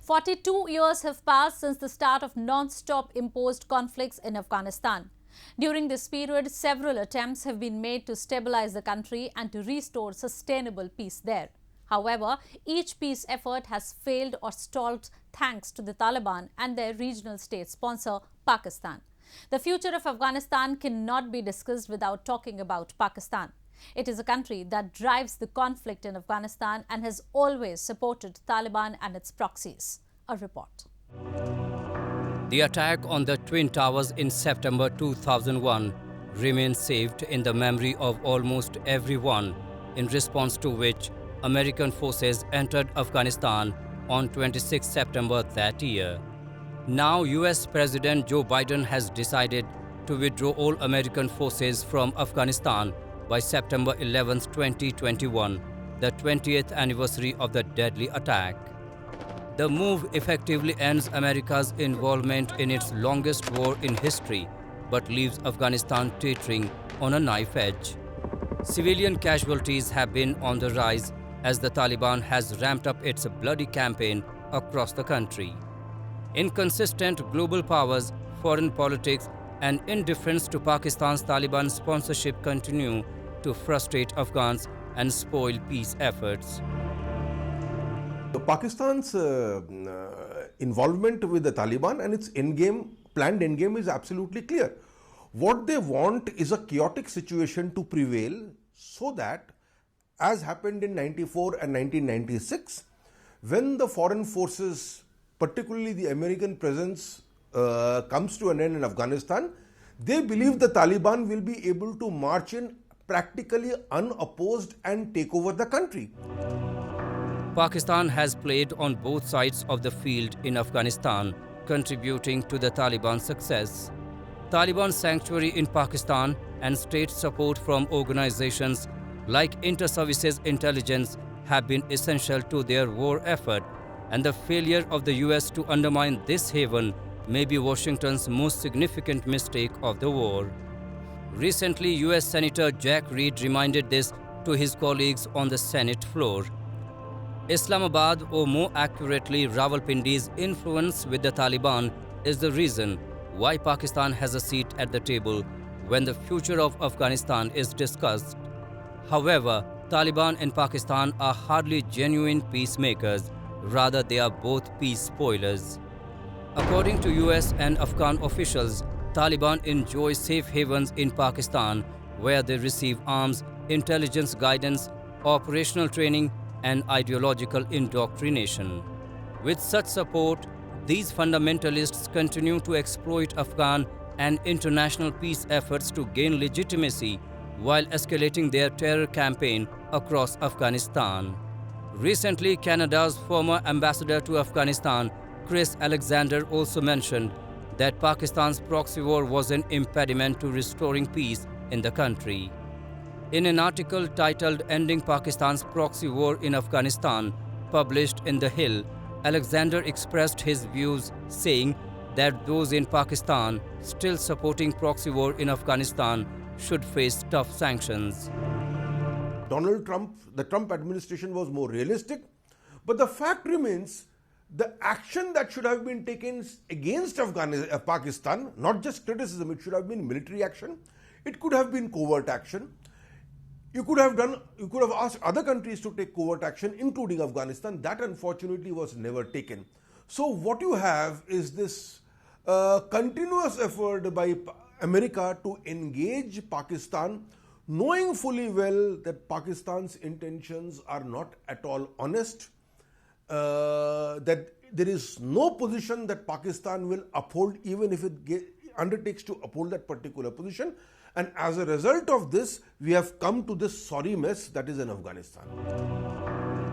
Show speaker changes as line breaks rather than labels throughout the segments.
42 years have passed since the start of non-stop imposed conflicts in Afghanistan. During this period, several attempts have been made to stabilize the country and to restore sustainable peace there. However, each peace effort has failed or stalled thanks to the Taliban and their regional state sponsor, Pakistan. The future of Afghanistan cannot be discussed without talking about Pakistan. It is a country that drives the conflict in Afghanistan and has always supported Taliban and its proxies. A report.
The attack on the Twin Towers in September 2001 remains saved in the memory of almost everyone, in response to which American forces entered Afghanistan on 26 September that year. Now, US President Joe Biden has decided to withdraw all American forces from Afghanistan by September 11, 2021, the 20th anniversary of the deadly attack. The move effectively ends America's involvement in its longest war in history, but leaves Afghanistan teetering on a knife edge. Civilian casualties have been on the rise as the Taliban has ramped up its bloody campaign across the country. Inconsistent global powers, foreign politics, and indifference to Pakistan's Taliban sponsorship continue to frustrate Afghans and spoil peace efforts.
Pakistan's involvement with the Taliban and its planned endgame is absolutely clear. What they want is a chaotic situation to prevail so that, as happened in 94 and 1996, when the foreign forces, particularly the American presence, comes to an end in Afghanistan, they believe the Taliban will be able to march in practically unopposed and take over the country.
Pakistan has played on both sides of the field in Afghanistan, contributing to the Taliban's success. Taliban sanctuary in Pakistan and state support from organizations like Inter-Services Intelligence have been essential to their war effort, and the failure of the US to undermine this haven may be Washington's most significant mistake of the war. Recently, US Senator Jack Reed reminded this to his colleagues on the Senate floor. Islamabad, or more accurately Rawalpindi's influence with the Taliban, is the reason why Pakistan has a seat at the table when the future of Afghanistan is discussed. However, Taliban and Pakistan are hardly genuine peacemakers, rather they are both peace spoilers. According to US and Afghan officials, Taliban enjoy safe havens in Pakistan where they receive arms, intelligence guidance, operational training, and ideological indoctrination. With such support, these fundamentalists continue to exploit Afghan and international peace efforts to gain legitimacy while escalating their terror campaign across Afghanistan. Recently, Canada's former ambassador to Afghanistan, Chris Alexander, also mentioned that Pakistan's proxy war was an impediment to restoring peace in the country. In an article titled "Ending Pakistan's Proxy War in Afghanistan," published in The Hill, Alexander expressed his views, saying that those in Pakistan still supporting proxy war in Afghanistan should face tough sanctions.
Donald Trump, the Trump administration was more realistic, but the fact remains the action that should have been taken against Pakistan, not just criticism, it should have been military action, it could have been covert action. You could have asked other countries to take covert action, including Afghanistan. That unfortunately was never taken. So what you have is this continuous effort by America to engage Pakistan, knowing fully well that Pakistan's intentions are not at all honest, that there is no position that Pakistan will uphold even if it undertakes to uphold that particular position. And as a result of this, we have come to this sorry mess that is in Afghanistan.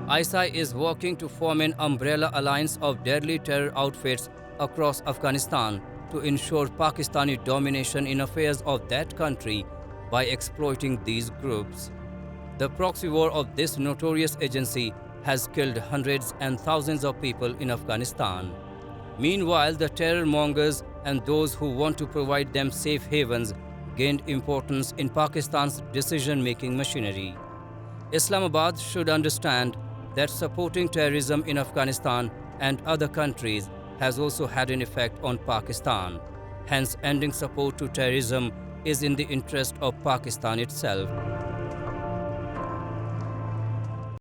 ISI is working to form an umbrella alliance of deadly terror outfits across Afghanistan to ensure Pakistani domination in affairs of that country by exploiting these groups. The proxy war of this notorious agency has killed hundreds and thousands of people in Afghanistan. Meanwhile, the terror mongers and those who want to provide them safe havens gained importance in Pakistan's decision-making machinery. Islamabad should understand that supporting terrorism in Afghanistan and other countries has also had an effect on Pakistan. Hence, ending support to terrorism is in the interest of Pakistan itself.